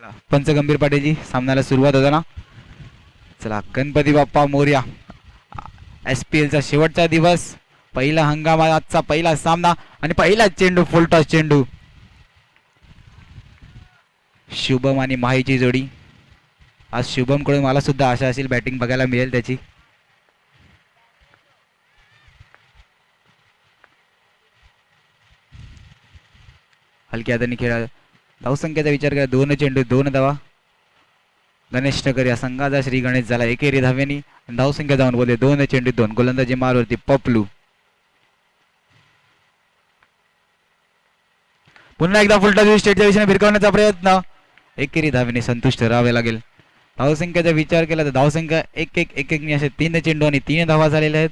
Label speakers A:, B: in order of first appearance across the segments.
A: चला पंच गंभीर पाटीलजी सामन्याला सुरुवात होताना. चला गणपती बाप्पा मोरया. SPL चा शेवटचा दिवस, पहिला हंगाम, आजचा पहिला सामना आणि पहिला चेंडू, फुलटॉस चेंडू. शुभम आणि माहीची जोडी. आज शुभम कडून मला सुद्धा आशा असेल बॅटिंग बघायला मिळेल त्याची. हलक्या हाताने खेळा. धावसंख्येचा विचार करा, 2 चेंडू 2 धावा. गणेश नगर या संघाचा श्री गणेश झाला एकेरी धाव्यांनी. धावसंख्या जाऊन बोलते 2 चेंडू 2. गोलंदाजी मारवरती पपलू. पुन्हा एकदा फुलटॉस स्टेटच्या दिशेने भिरकावण्याचा प्रयत्न. एकेरी धाव्याने संतुष्ट राहावे लागेल. धावसंख्येचा विचार केला तर धावसंख्या 1-1-1-1 असे 3 चेंडू आणि 3 धावा झालेल्या आहेत.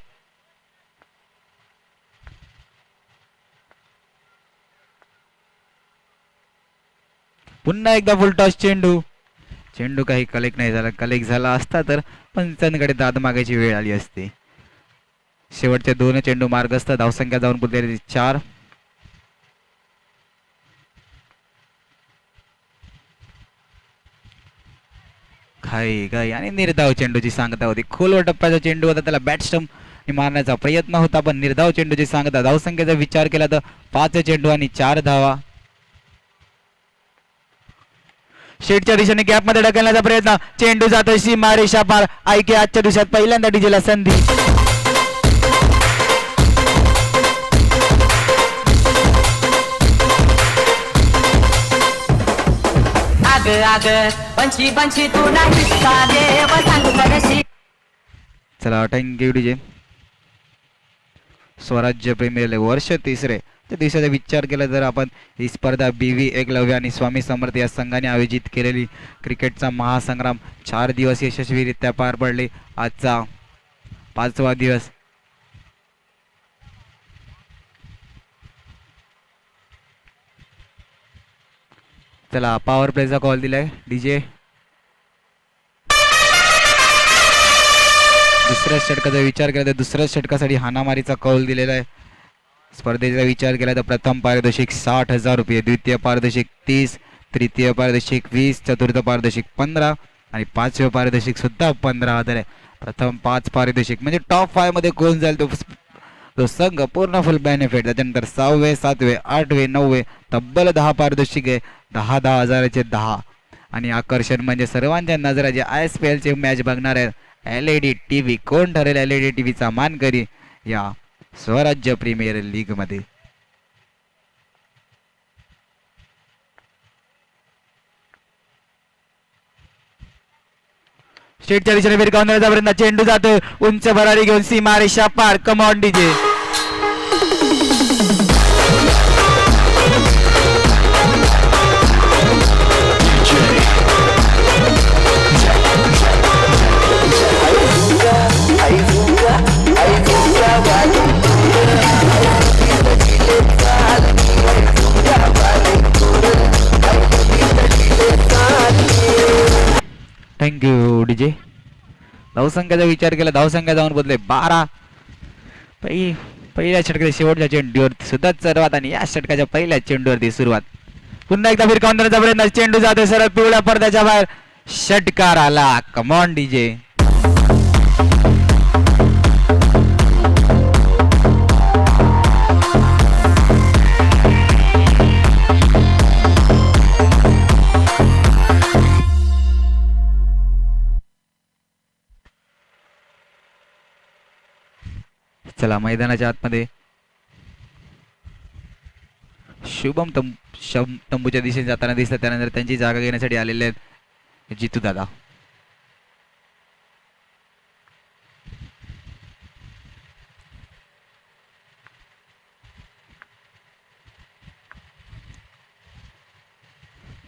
A: पुन्हा एकदा फुलटॉस चेंडू. चेंडू काही कलेक्ट नाही झाला. कलेक्ट झाला असता तर पंचांकडे दाद मागायची वेळ आली असते. शेवटचे 2 चेंडू मार्ग असता. धावसंख्या जाऊन पुढे 4. घाई आणि निर्धाव चेंडूची सांगता होती. खोलवर टप्प्याचा चेंडू होता, त्याला बॅट स्टंप मारण्याचा प्रयत्न होता, पण निर्धाव चेंडूची सांगता. धावसंख्येचा विचार केला तर 5 चेंडू आणि 4 धावा. शेटच्या दिशेने गॅप मध्ये ढकलण्याचा प्रयत्न. चेंडू जातो सीमा रेषा पार. ऐके आजच्या दिवसात पहिल्यांदा डीजेला संधी. चला थँक्यू डीजे. स्वराज्य प्रीमियर लीग वर्ष 3रे दिवसाचा विचार केला तर आपण ही स्पर्धा BV एकलव्य आणि स्वामी समर्थ या संघाने आयोजित केलेली क्रिकेटचा महासंग्राम 4 दिवस यशस्वीरित्या पार पडले. आजचा 5वा दिवस. चला पॉवर प्लेचा कॉल दिलाय डीजे. दुसऱ्या षटकाचा विचार केला तर दुसऱ्या षटकासाठी हाणामारीचा कौल दिलेला आहे. स्पर्धेचा विचार केला तर प्रथम पारितोषिक 60,000 रुपये, द्वितीय पारितोषिक 30, तृतीय पारितोषिक 20, चतुर्थ पारितोषिक 15 आणि 5वे पारितोषिक सुद्धा 15,000 आहे. प्रथम 5 पारितोषिक म्हणजे टॉप 5 मध्ये कोण जाईल तो संघ पूर्ण फुल बेनिफिट. त्याच्यानंतर 6वे 7वे 8वे 9वे तब्बल 10 पारितोषिक आहे. 10,000चे 10 आणि आकर्षण म्हणजे सर्वांच्या नजराचे ISPL चे मॅच बघणार आहेत. LED TV कोण ठरेल LED TVचा मानकरी या स्वराज्य प्रीमियर लीग मध्ये. स्टेटच्या दिशेने भिरकावण्याचा प्रयत्न. चेंडू जातो उंच भरारी घेऊन सीमा रेषा पार. Come on DJ. Thank you DJ. धावसंख्येचा विचार केला. धावसंख्या जाऊन बदले 12. पहिल्या षटकाच्या शेवटच्या चेंडूवर सुद्धा सर्वात आणि या षटकाच्या पहिल्या चेंडूवरती सुरुवात. पुन्हा एकदा भिरकावण्याचा प्रयत्न. चेंडू जातो सरळ पिवळ्या पडद्याच्या बाहेर. षटकार आला. Come on DJ. चला मैदानाच्या आतमध्ये शुभम तंबूच्या दिशेने जाताना दिसतात. त्यानंतर त्यांची जागा घेण्यासाठी आलेले आहेत जितू दादा.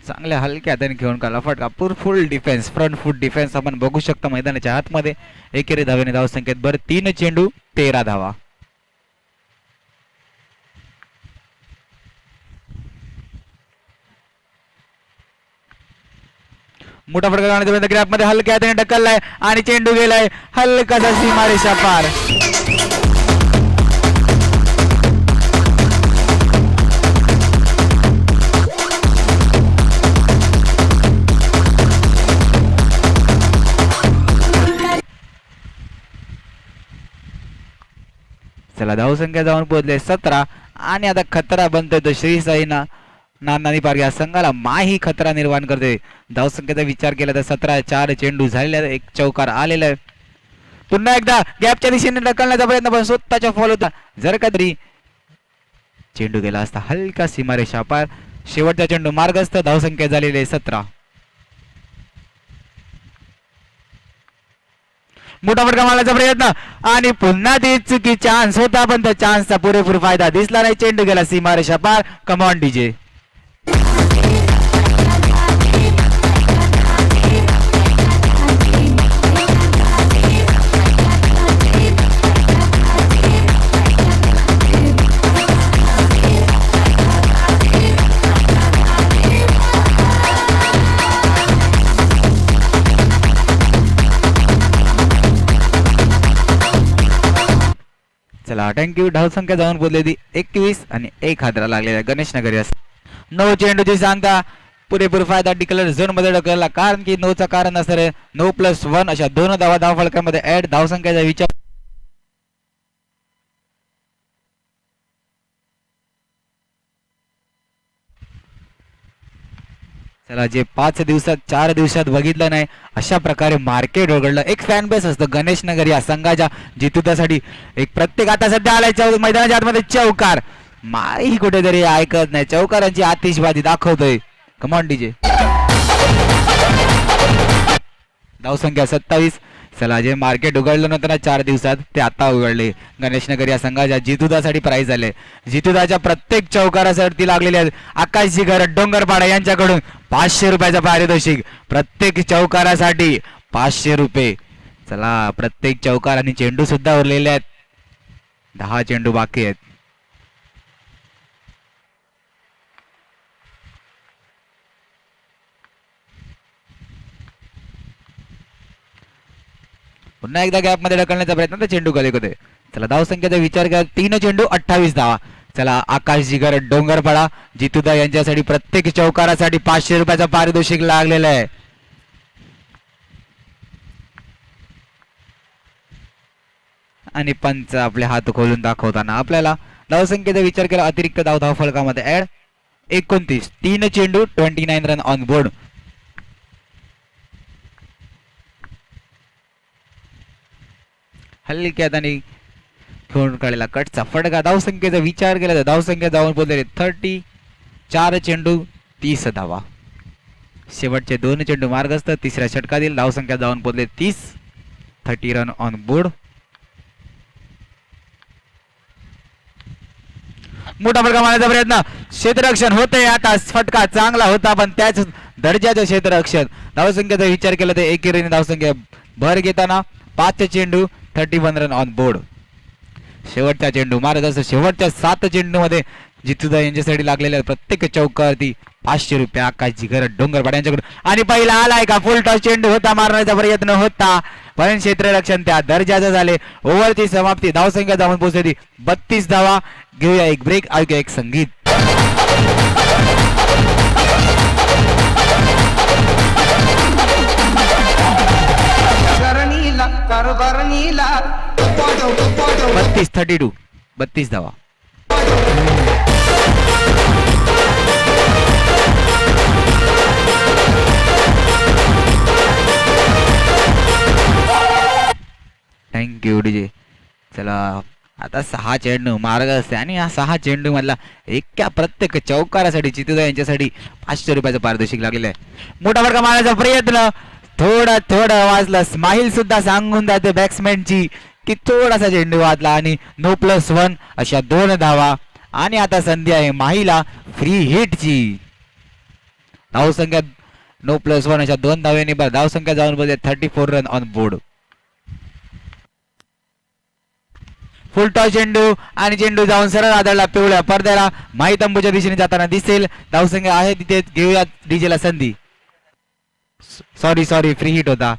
A: चांगल्या हलक्या हाताने खेळून काढला फटका. फुल डिफेन्स, फ्रंट फुट डिफेन्स आपण बघू शकता मैदानाच्या आतमध्ये. एकेरी धावेने धावसंख्येत 3 चेंडू 13 धावा. मोठा फटका लावण्याचा ग्रॅप मध्ये हलक्या हाताने ढकललाय आणि चेंडू गेलाय हलकासा सीमारेषा पार. चला धावसंख्या जाऊन पोहोचले 17 आणि आता खतरा बनतोय तो श्री साईना नांदानी पार्क या संघाला माही खतरा निर्माण करते. धावसंख्येचा विचार केला तर 17 4 चेंडू झालेला एक चौकार आलेला आहे. पुन्हा एकदा गॅपच्या दिशेने ढकलण्याचा प्रयत्न पण स्वतःच्या फॉल होता. जर का तरी चेंडू गेला असता हलका सीमारेषा पार. शेवटचा चेंडू मार्गस्थ. धावसंख्या झालेली आहे 17. मोठा फटका मारण्याचा प्रयत्न आणि पुन्हा ती चुकी. चान्स होता पण त्या चान्सचा पुरेपूर फायदा दिसला नाही. चेंडू गेला सीमारेषा पार. Come on DJ. चला थँक्यू. धावसंख्या जाऊन बोललेली 21 आणि 1 हादरा लागलेला गणेश नगर या 9 चेंडूची सांगता पुरेपूर फायदा डिक्लेअर झोन मध्ये ढकलला. कारण की 9चा कारण असणार आहे 9+1 अशा दोन धावा धावफलकामध्ये ऍड. धावसंख्याचा विचार चला जे 5 दिवसात 4 दिवसात बघितलं नाही अशा प्रकारे मार्केट उघडलं. एक फॅन बेस असतं गणेश नगर या संघाच्या जितुतासाठी. एक प्रत्येक आता सध्या आलाय मैदानाच्या आतमध्ये चौकार. माही कुठेतरी ऐकत नाही. चौकारांची आतिषबाजी दाखवतोय. Come on DJ. धावसंख्या 27. चला जे मार्केट उघडलं नव्हतं ना 4 दिवसात ते आता उघडले. गणेश नगर या संघाच्या जितुदासाठी प्राइज आले. जितुदाच्या प्रत्येक चौकारासाठी लागलेले आहेत. आकाश जिगर डोंगरपाडा यांच्याकडून 500 रुपयाचं पारितोषिक. प्रत्येक चौकारासाठी 500 रुपये. चला प्रत्येक चौकार आणि चेंडू सुद्धा उरलेले आहेत. 10 चेंडू बाकी आहेत. पुन्हा एकदा गॅप मध्ये ढकलण्याचा प्रयत्न तर चेंडू गले होते. चला धावसंख्येचा विचार करा 3 चेंडू 28 धावा. चला आकाश जिगर डोंगरपाडा जितुदा यांच्यासाठी प्रत्येक चौकारासाठी 500 रुपयाचा पारितोषिक लागलेला आहे. आणि पंच आपले हात खोलून दाखवताना आपल्याला धावसंख्येचा विचार केला अतिरिक्त धाव फलकामध्ये ऍड 29. 3 चेंडू 29 रन ऑन बोर्ड. हलक्यात आणि घेऊन काढलेला कटचा फटका. धावसंख्येचा विचार केला तर धावसंख्या जाऊन पोहोचले 30. 4 चेंडू 30 धावा. शेवटचे 2 चेंडू मार्गस्थ. तिसऱ्या षटकातील धावसंख्या जाऊन पोहोचले 30. 30 रन ऑन बोर्ड. मोठा फटका मारण्याचा प्रयत्न. क्षेत्ररक्षण होतंय आता. फटका चांगला होता पण त्याच दर्जाचं क्षेत्ररक्षण. धावसंख्येचा विचार केला तर एकेरीने धावसंख्या भर घेताना 5 चेंडू 31 रन ऑन बोर्ड. शेवटचा चेंडू मार्गस्थ. शेवटच्या 7 चेंडू मध्ये जितुदा यांच्यासाठी लागलेल्या प्रत्येक चौकावरती 500 रुपये. आकाश जिगर डोंगरपाडा यांच्याकडून आणि पहिला आलाय का फुल टॉस चेंडू होता. मारण्याचा प्रयत्न होता पण क्षेत्ररक्षण त्या दर्जाचं झाले. ओव्हरची समाप्ती. धावसंख्या जाऊन पोहोचली 32 धावा. घेऊया एक ब्रेक. ऐकूया एक संगीत.
B: कारभार नीला
A: 32 धावा. Thank you DJ. चला आता 6 चेंडू मार्ग असते आणि या 6 चेंडू मधला एका प्रत्येक चौकारासाठी जितुदा यांच्यासाठी 500 रुपयाचं पारितोषिक लागलेलं आहे. मोठा फटका मारण्याचा प्रयत्न. थोडं वाजलं. स्माईल सुद्धा सांगून जाते बॅट्समॅनची की थोडासा चेंडू वाजला आणि 9+1 अशा 2 धावा. आणि आता संधी आहे माहीला फ्री हिटची. धावसंख्या 9+1 अशा 2 धाव्यांनी धावसंख्या जाऊन बोलते 34 run on board. Full toss चेंडू आणि चेंडू जाऊन सरळ आदळला पिवळ्या पडद्याला. माही तंबूच्या दिशेने जाताना दिसेल. धावसंख्या आहे तिथे. घेऊया डीजेला संधी. सॉरी फ्री हिट होता.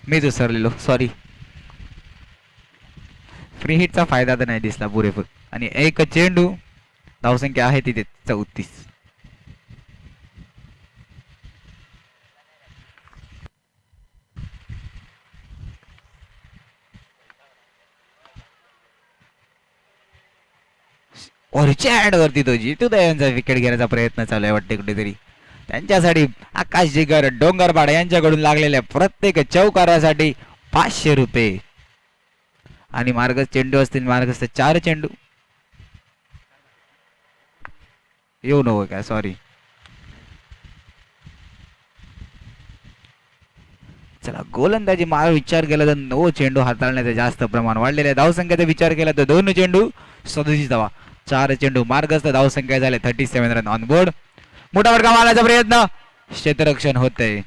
A: मीच उसरलेलो. सॉरी. फ्री हिटचा फायदा तर नाही दिसला पुरेपूर. आणि एक चेंडू. धावसंख्या आहे तिथे 34. वरच्या हँडवरती तो जितू दयांचा विकेट घेण्याचा प्रयत्न चालू आहे वाटते कुठेतरी. त्यांच्यासाठी आकाश जिगर डोंगरपाड यांच्याकडून लागलेल्या प्रत्येक चौकारासाठी 500 रुपये. आणि मार्गस्थ चेंडू असतील, मार्गस्थ 4 चेंडू येऊ नको काय, सॉरी. चला गोलंदाजी मार विचार केला तर 9 चेंडू हाताळण्याचं जास्त प्रमाण वाढलेलं आहे. धावसंख्येचा विचार केला तर 2 चेंडू 37 धावा, 4 चेंडू मार्गस्थ धावसंख्या झाले 37 रन ऑन बोर्ड. मोठा फटका मारण्याचा प्रयत्न, क्षेत्ररक्षण होतंय.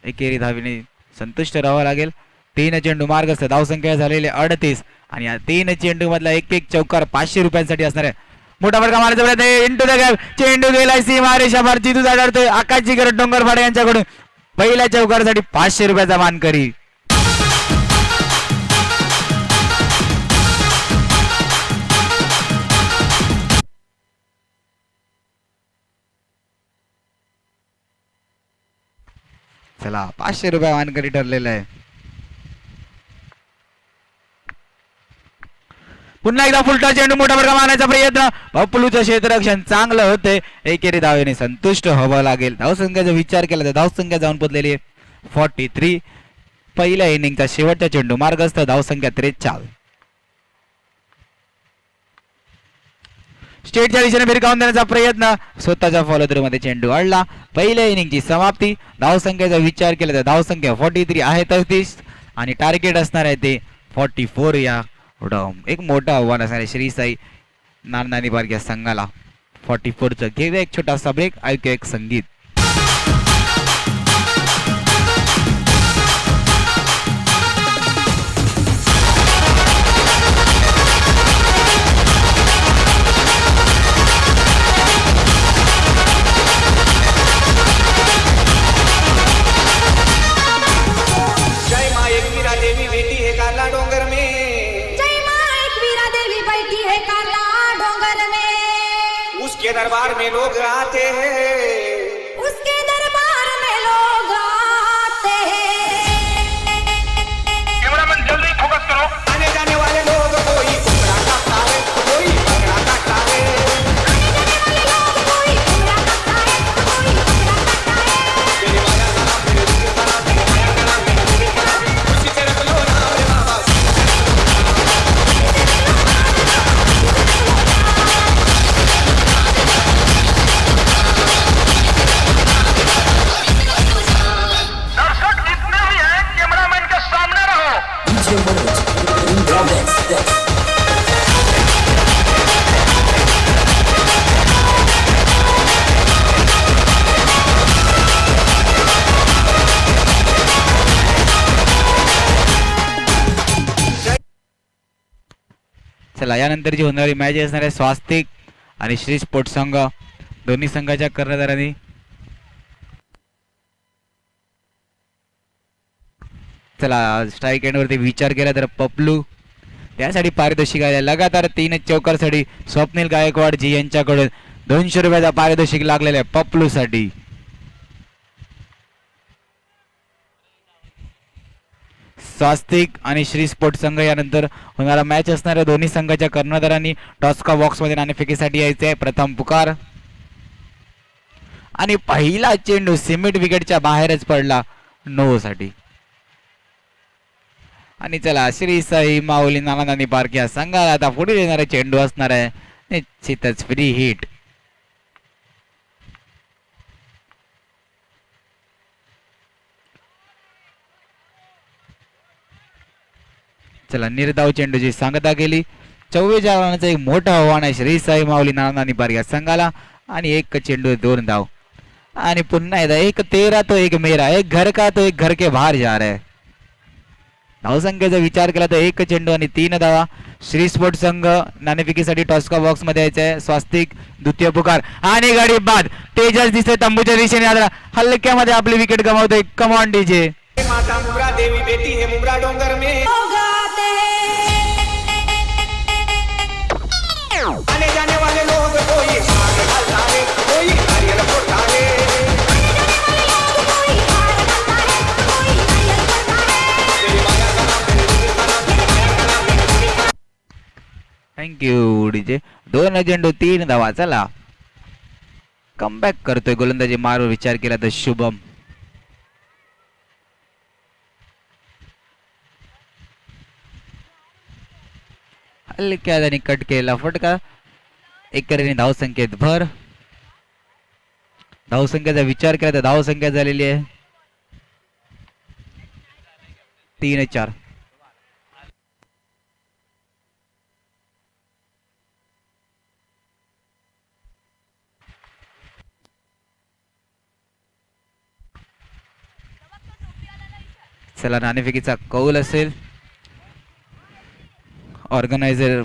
A: एकेरी धावीने संतुष्ट राहावं लागेल. 3 चेंडू मार्गस्थ धावसंख्या झालेले 38 आणि या 3 चेंडू मधला एक चौकार 500 रुपयांसाठी असणार आहे. मोठा फटका मारायचा प्रयत्न, इंटू द गॅप, चेंडू गेलाय सीमारेषा पार, जितू आढळतोय. आकाश जिगर डोंगरपाडे यांच्याकडून पहिल्या चौकारासाठी 500 रुपयाचा मानकरी. चला 500 रुपये मानकरी ठरलेला आहे. पुन्हा एकदा फुलटा चेंडू, मोठा फटका मारण्याचा प्रयत्न, पप्लूचं क्षेत्ररक्षण चांगलं होते. एकेरी धावेने संतुष्ट व्हावं लागेल. धावसंख्येचा विचार केला तर धावसंख्या जाऊन पोचलेली आहे 43. पहिल्या इनिंगचा शेवटचा चेंडू मार्गस्थ धावसंख्या 43. स्टेटच्या दिशेने भिरकावून देण्याचा प्रयत्न, स्वतःच्या फॉलो थ्रू मध्ये चेंडू अडला. पहिल्या इनिंगची समाप्ती. धावसंख्येचा विचार केला तर धावसंख्या 43 आहे 33 आणि टार्गेट असणार आहे ते 44. या एक मोठं आव्हान असणार आहे श्री साई नांदानी पार्क या संघाला. 44चं घेऊया एक छोटासा ब्रेक, ऐकूया एक संगीत.
B: जय माँ एकवीरा देवी बेटी है काला डोंगर में,
C: जय माँ एकवीरा देवी बैठी है काला डोंगर में,
B: उसके दरबार में लोग आते हैं,
C: उसके दरबार में लोग आते हैं।
D: कैमरामैन जल्दी फोकस करो।
B: आने जाने वाले लोग कोई घुंघरा काटता है, कोई घुंघरा काटता है,
C: आने जाने वाले लोग कोई घुंघरा काटता है, कोई घुंघरा काटता है।
B: तेरे माया गला मेरे दिल गला, तेरे माया गला मेरे दिल गला, उसी तरफ लो ना रे बाबा।
D: दर्शक जितने भी हैं कैमरामैन के सामने रहो।
A: चला यानंतर जी होणारी मॅच असणार आहे स्वास्तिक आणि श्री स्पोर्ट्स संघ दोन्ही संघाच्या कर्णधारांनी चला स्ट्राईक एंड वरती विचार केला तर पपलू त्यासाठी पारितोषिक आहे. लगातार 3 चौकारसाठी स्वप्नील गायकवाड जी यांच्याकडून 200 रुपयाचा पारितोषिक लागलेला आहे पपलू साठी. स्वास्तिक आणि श्री स्पोर्ट्स संघ यानंतर होणारा मॅच असणाऱ्या दोन्ही संघाच्या कर्णधारांनी टॉस्का बॉक्स मध्ये नाणेफेकीसाठी यायचे आहे. प्रथम पुकार आणि पहिला चेंडू सिमेंट विकेटच्या बाहेरच पडला नो साठी. आणि चला श्री साई माऊली नानांनी पार्क या संघाला आता पुढे येणारे चेंडू असणार आहे निश्चितच फ्री हिट. चला निर्धाव चेंडूची सांगता केली. 44 रनाचं एक मोठं आव्हान आहे श्री साई माऊली नानांनी पार्क या संघाला आणि एक चेंडू 2 धाव. आणि पुन्हा एकदा 1 तेरा तो 1 मेरा, एक घर का तो 1 घर के बाहर जा रहा है. धावसंख्येचा विचार केला तर 1 चेंडू आणि 3 धावा. श्री स्पोर्ट्स संघ नाणेफेकीसाठी टॉस्का बॉक्स मध्ये यायचं आहे. स्वास्तिक द्वितीय पुकार आणि गाडी बाद. तेजस दिसते तंबूच्या दिशेने आला हलक्यामध्ये आपली विकेट गमावतोय. Come on DJ.
B: माता मुंब्रा देवी बेटी है मुंब्रा डोंगर में,
C: लोग आते हैं।
B: आने जाने वाले लोग कोई आग डालता है, कोई नारियल फोड़ता है,
C: कोई हार करता है, कोई नारियल फोड़ता है।
B: तेरे माया गला मेरे दिल गला, तेरे माया गला मेरे दिल गला।
C: 1
A: उडीचे 2 चेंडू 3 धावा. चला कमबॅक करतोय गोलंदाजी मारू विचार केला तर शुभम. हलक्या आणि कट केला फटका. एकेरीने धावसंख्येत भर. धावसंख्येचा विचार केला तर धावसंख्या झालेली आहे 3-4. चला नाणेफेकीचा कौल असेल. ऑर्गनायझर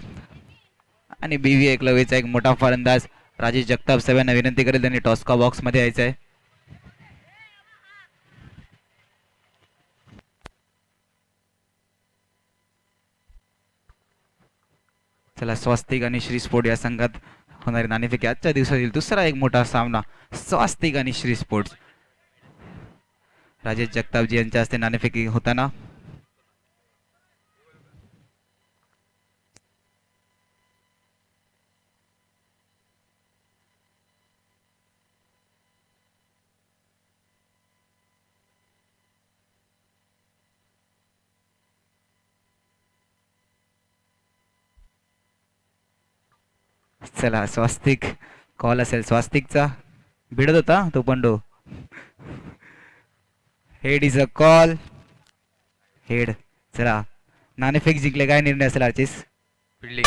A: आणि बीव्ही एकलव्यचा एक मोठा फलंदाज राजेश जगताप सगळ्यांना विनंती करेल त्यांनी टॉस्का बॉक्स मध्ये यायचं आहे. चला स्वास्तिक आणि श्री स्पोर्ट या संघात होणारी नाणेफेकी आजच्या दिवसातील दुसरा एक मोठा सामना स्वास्तिक आणि श्री स्पोर्ट्स. राजेश जगतापजी यांच्या हस्ते नाणेफेकी होताना चला स्वास्तिक कॉल असेल स्वास्तिकचा. भिडत होता तो पंडो. Head is a call. Head. चला नाणेफेक जिंकले काय निर्णय असेल आर्चिस?
E: फिल्डिंग.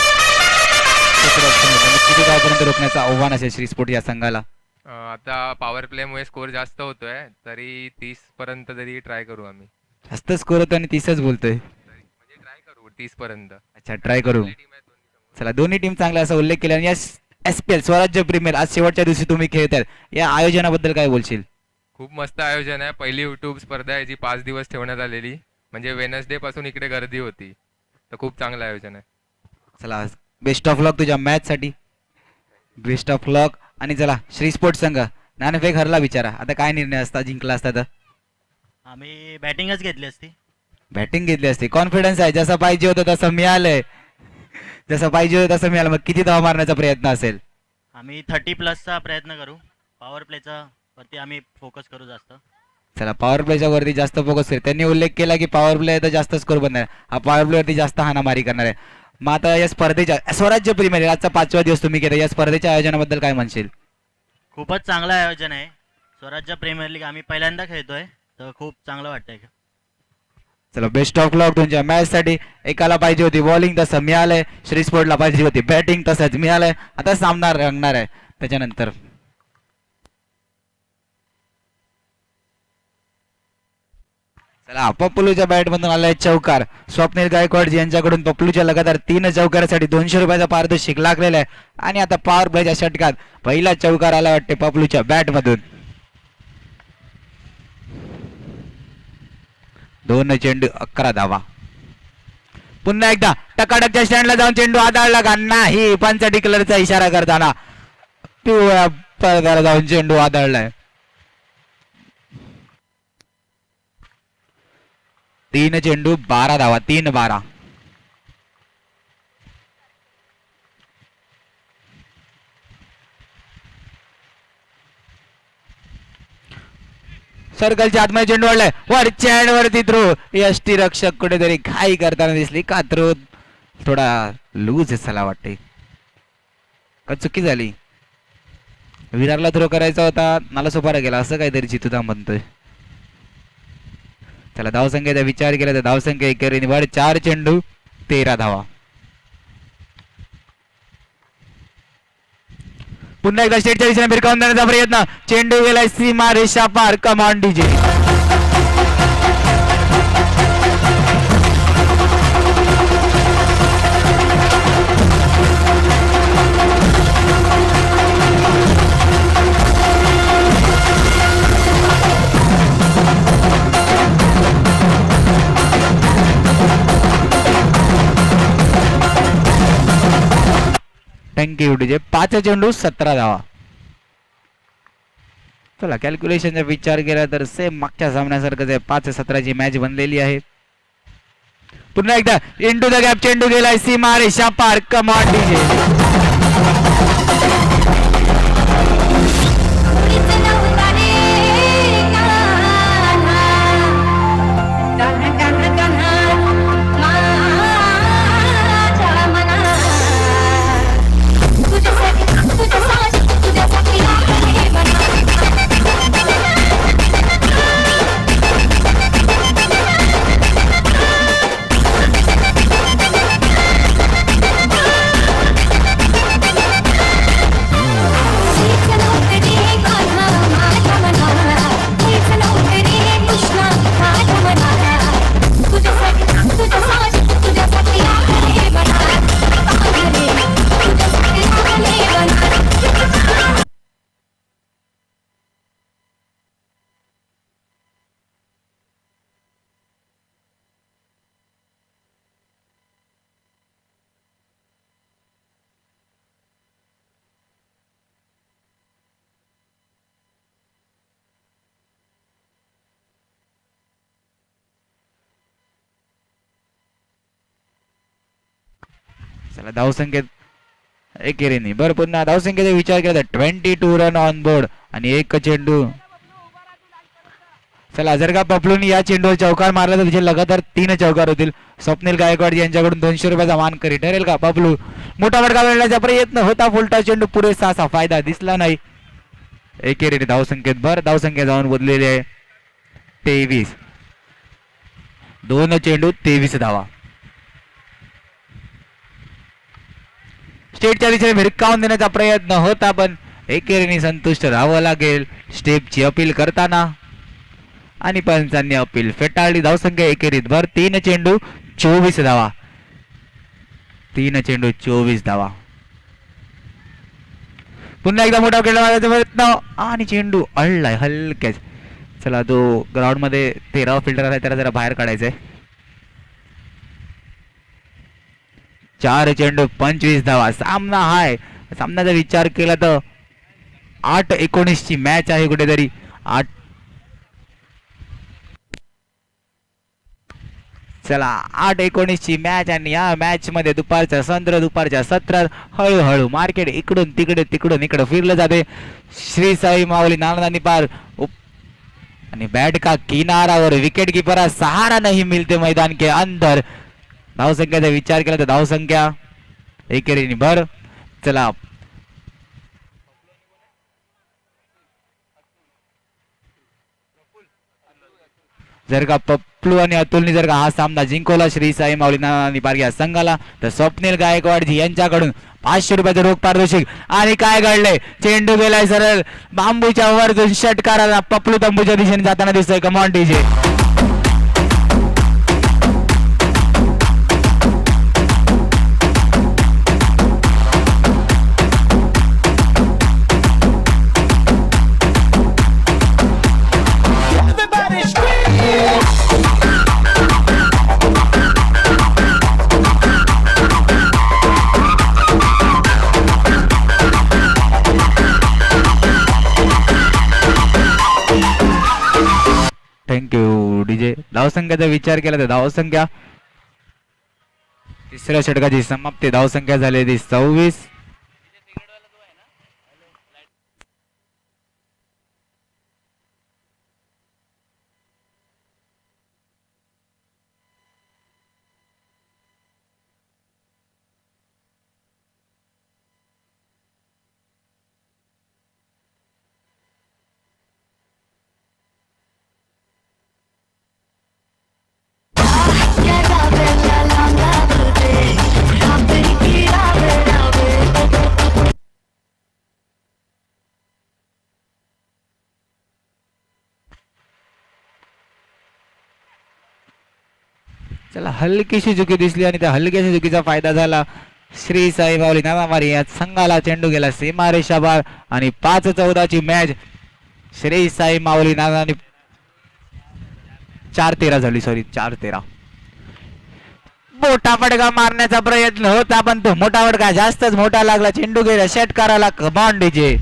A: किती धावापर्यंत रोखण्याचं आव्हान असेल श्री स्पोर्ट या संघाला?
E: आता पॉवर प्लेमुळे स्कोर जास्त होतोय तरी 30 पर्यंत तरी ट्राय करू आम्ही.
A: जास्त स्कोर होतो आणि 30च बोलतोय.
E: म्हणजे ट्राय करू 30 पर्यंत.
A: अच्छा ट्राय करू. चला दोन्ही टीम चांगला असा उल्लेख केला. आणि या SPL स्वराज्य प्रीमियर आज शेवटच्या दिवशी तुम्ही खेळताय या आयोजनाबद्दल काय बोलशील?
E: खूप मस्त आयोजन आहे. पहिली युट्यूब स्पर्धा आहे जी 5 दिवस ठेवण्यात आलेली. म्हणजे वेनसडे पासून इकडे गर्दी होती तर खूप चांगलं आयोजन आहे.
A: चला बेस्ट ऑफ लक तुझ्या मॅच साठी. बेस्ट ऑफ लक. आणि चला श्री स्पोर्ट संघ नाणेफेक हरला बिचारा. आता काय निर्णय असता जिंकला असता तर?
F: आम्ही बॅटिंगच घेतली असती.
A: बॅटिंग घेतली असती. कॉन्फिडन्स आहे जसं पाहिजे होतं तसं मिळालंय. जसं पाहिजे होतं तसं मिळालं. मग किती धावा मारण्याचा प्रयत्न असेल?
F: आम्ही 30+ प्रयत्न करू. पॉवर प्लेचा वरती आम्ही फोकस करू जास्त.
A: चला पॉवर प्लेच्या वरती जास्त फोकस करेल. त्यांनी उल्लेख केला की पॉवर प्ले तर जास्त स्कोर बनणार. हा पॉवर प्ले वरती जास्त हाणामारी करणार आहे. मग आता या स्पर्धेच्या स्वराज्य प्रीमियर आजचा 5वा दिवस तुम्ही घेता या स्पर्धेच्या आयोजनाबद्दल काय म्हणशील?
F: खूपच चांगलं आयोजन आहे. स्वराज्य प्रीमियर लीग आम्ही पहिल्यांदा खेळतोय तर खूप चांगलं वाटतंय.
A: चला बेस्ट ऑफ लक तुमच्या मॅच साठी. एकाला पाहिजे होती बॉलिंग तसं मिळालंय. श्री स्पोर्टला पाहिजे होती बॅटिंग तसंच मिळालंय. आता सामना रंगणार आहे त्याच्यानंतर. चला पप्लूच्या बॅट मधून आलाय चौकार. स्वप्नील गायकवाड यांच्याकडून पप्लूच्या लगातार 3 चौकारासाठी 200 रुपयाचा पारितोषिक लागलेला आहे. आणि आता पॉवर प्लेच्या षटकात पहिला चौकार आला वाटते पप्लूच्या बॅट मधून. 2 चेंडू 11 धावा. पुन्हा एकदा टकाटकच्या स्टँडला जाऊन चेंडू आदळला का नाही? पंच डिक्लेअरचा इशारा करताना पिवळ्या पडद्याला जाऊन चेंडू आदळलाय. 3 चेंडू 12 धावा. 3-12. सर्कलच्या आतमध्ये चेंडू वाढलाय. वर चॅड वरती थ्रो. यष्टी रक्षक कुठेतरी घाई करताना दिसली का? थ्रो थोडा लूज चला वाटते का? चुकी झाली. विरारला थ्रो करायचा होता नालासोपारा गेला असं काहीतरी चितुदा म्हणतोय. चला धावसंख्येचा विचार केला तर धावसंख्या एकेरीने भर. 4 चेंडू 13 धावा. पुन्हा एकदा स्टेटच्या दिशेने भिरकावून देण्याचा प्रयत्न. चेंडू गेलाय सीमा रेषा पार. कमान डीजे. Thank you DJ. 5 चेंडू 17 धावा. चला कॅल्क्युलेशनचा विचार केला तर सेम मागच्या सामन्यासारखंच आहे. 5-17ची मॅच बनलेली आहे. पुन्हा एकदा इंटू द गॅप चेंडू गेलाय सीमा रेषा पार. Come on DJ.
C: उडीत नव्हता रे कान्हा, कान्हा कान्हा कान्हा माझ्या मना. तुझ्यासाठी तुझ्यासाठी आहे मना.
A: चला धावसंख्येत एकेरीने बरं पुन्हा धावसंख्येचा विचार केला तर 22 रन ऑन बोर्ड आणि एक चेंडू. चला जर का पपलून या चेंडूवर चौकार मारला तर तिचे लगातार 3 चौकार होतील. स्वप्नील गायकवाड यांच्याकडून 200 रुपयाचा मानकरी ठरेल का? पपलू मोठा फटका मिळण्याचा प्रयत्न होता. फुलटा चेंडू पुरेसा असा फायदा दिसला नाही. एकेरीने धावसंख्येत धावसंख्या जाऊन बोललेली आहे 23. 2 चेंडू 23 धावा. स्टेटच्या दिशेने भिरकावून देण्याचा प्रयत्न होता पण एकेरीने संतुष्ट राहावं लागेल स्टेपची अपील करताना आणि पंचांनी अपील फेटाळली. धावसंख्या एकेरीत 3 चेंडू 24 धावा. 3 चेंडू 24 धावा. पुन्हा एकदा मोठा खेळ मारण्याचा प्रयत्न आणि चेंडू अडलाय हलक्याच. चला तो ग्राउंड मध्ये 13 फिल्डर आहे त्याला जरा बाहेर काढायचंय. 4 चेंडू 25 धावा. सामना हाय. सामन्याचा विचार केला तर 8-19 ची मॅच आहे कुठेतरी. 8 चला 8-19 ची मॅच आणि या मॅच मध्ये दुपारच्या सत्रात हळूहळू मार्केट इकडून इकडं फिरलं जाते. श्री साई माऊली नानानी पार आणि बॅट का किनारावर विकेट कीपर सहारा नहीं मिलते मैदान के अंदर. धावसंख्येचा विचार केला तर धावसंख्या एकेरीने चला जर का पप्लू आणि अतुलनी जर का हा सामना जिंकवला श्री साई माऊली नानानी पार या संघाला तर स्वप्नील गायकवाडजी यांच्याकडून 500 रुपयाचं रोख पारितोषिक. आणि काय घडलंय? चेंडू गेलाय सरळ बांबूच्या वरतून षटकाराला. पप्लू तंबूच्या दिशेने जाताना दिसतोय. Come on DJ. Thank you DJ. धावसंख्येचा विचार केला तर धावसंख्या तिसऱ्या षटकाची समाप्ती. धावसंख्या झालेली 26. चला हलकीशी चुकी दिसली आणि त्या हलक्याशी चुकीचा फायदा झाला श्री साई माऊली नानामारी या संघाला. चेंडू गेला सीमारेषा बार आणि 5-14 ची मॅच श्री साई माऊली नानानी 4-13 झाली. 4-13. मोठा फटका मारण्याचा प्रयत्न होता पण तो मोठा फटका जास्तच मोठा लागला. चेंडू गेला षटकाराला. Command DJ.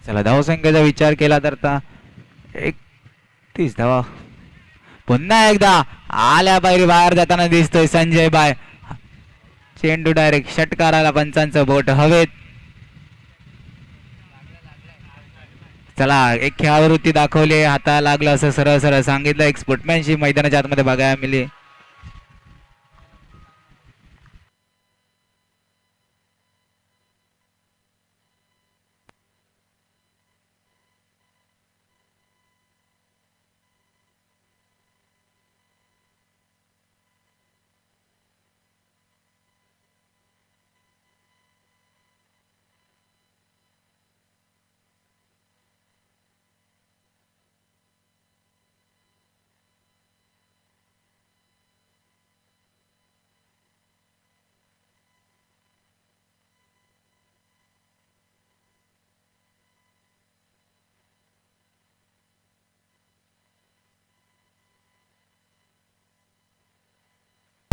A: चला धावसंख्येचा विचार केला तर आता 31 धावा. पुन्हा एकदा आल्या बाहेर जाताना दिसतोय संजय बाय. चेंडू डायरेक्ट षटकाराला पंचांचं बोट हवेत. चला एक खेळावृत्ती दाखवली, हाताला लागलं असं सरळ सरळ सांगितलं. एक स्पोर्टमॅनशिप मैदानाच्या आतमध्ये बघायला मिळाली.